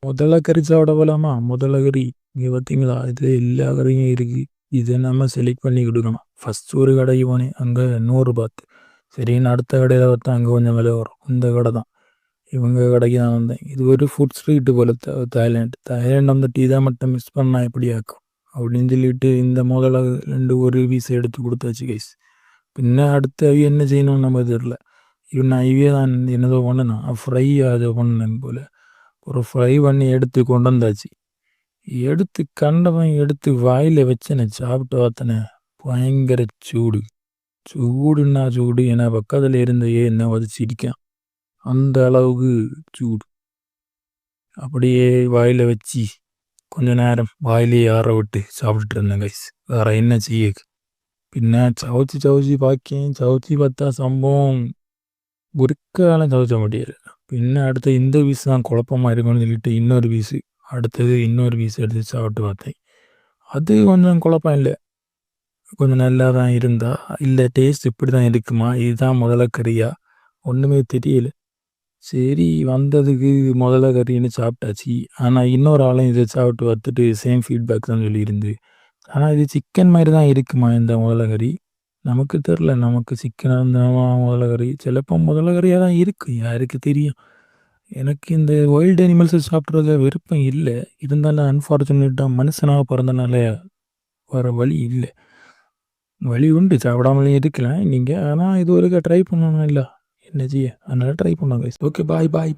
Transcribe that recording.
முதல்ல கறி சாப்பிட போகலாமா? முதல்ல கறி இங்கே பார்த்தீங்களா? இது எல்லா கறியும் இருக்குது. இதை நம்ம செலக்ட் பண்ணி கொடுக்கணும். ஃபஸ்ட் ஒரு கடைக்கு போனேன், அங்கே 100 பாத். சரின்னு அடுத்த கடையில் பார்த்தா அங்கே கொஞ்சம் விலை வரும். இந்த கடை தான், இவங்க கடைக்கு தான் வந்தேன். இது ஒரு ஃபுட் ஸ்ட்ரீட்டு போல். தாய்லாண்டு வந்துட்டு இதை மட்டும் மிஸ் பண்ணால் எப்படி ஆக்கும் அப்படின்னு சொல்லிட்டு இந்த முதல்ல 1 பீஸ் எடுத்து கொடுத்தாச்சு கைஸ். பின்ன அடுத்து அவி என்ன செய்யணும்னு நம்ம தெரியல. இவன் ஐவியே தான் என்னதோ பண்ணனா ஃப்ரை அதை பண்ணேன் போல். ஒரு ஃப்ரை பண்ணி எடுத்து கொண்டு வந்தாச்சு. எடுத்து கண்டவன் எடுத்து வாயில் வச்சேனே, சாப்பிட்டு பார்த்தனே, பயங்கர சூடு. சூடுன்னா சூடு, ஏன்னா பக்கத்தில் இருந்தையே என்ன வதச்சிருக்கான், அந்த அளவுக்கு சூடு. அப்படியே வாயில் வச்சு கொஞ்ச நேரம் வாயிலே ஆற விட்டு சாப்பிட்டுட்டு இருந்தேன் கைஸ். வேற என்ன செய்ய. பின்ன சவுச்சி பார்க்கேன். சவுச்சி பார்த்தா சம்பவம் ஒரு காலம் சவுச்ச முடியாது. பின்ன அடுத்து இந்த பீஸ் தான் குழப்பமாக இருக்கும்னு சொல்லிட்டு இன்னொரு பீஸு, அடுத்தது இன்னொரு பீஸ் எடுத்து சாப்பிட்டு பார்த்தேன். அது கொஞ்சம் குழப்பம் இல்லை, கொஞ்சம் நல்லா தான் இருந்தா. இல்லை டேஸ்ட் இப்படி தான் இருக்குமா, இதுதான் முதல்ல கறியா, ஒன்றுமே தெரியல. சரி வந்ததுக்கு முதல்ல கறின்னு சாப்பிட்டாச்சு. ஆனால் இன்னொரு ஆளும் இதை சாப்பிட்டு பார்த்துட்டு சேம் ஃபீட்பேக் தான் சொல்லியிருந்து. ஆனால் இது சிக்கன் மாதிரி தான் இருக்குமா இந்த முதல்ல கறி, நமக்கு தெரில. நமக்கு சிக்கனாக இருந்தாமா முதல்ல கறி, சிலப்போ முதல்ல கறியாக தான் இருக்குது, யாருக்கு தெரியும். எனக்கு இந்த வைல்டு அனிமல்ஸை சாப்பிட்றதுல விருப்பம் இல்லை. இருந்தாலும் அன்ஃபார்ச்சுனேட்டாக மனுஷனாக பிறந்தனால வேறு வழி இல்லை. வழி உண்டு, சாப்பிடாமலே இருக்கலாம் நீங்கள். ஆனால் இது ஒருக்கா ட்ரை பண்ணணும் இல்லை, என்ன செய்ய, அதனால் ட்ரை பண்ணுவாங்க. ஓகே, பாய் பாய்.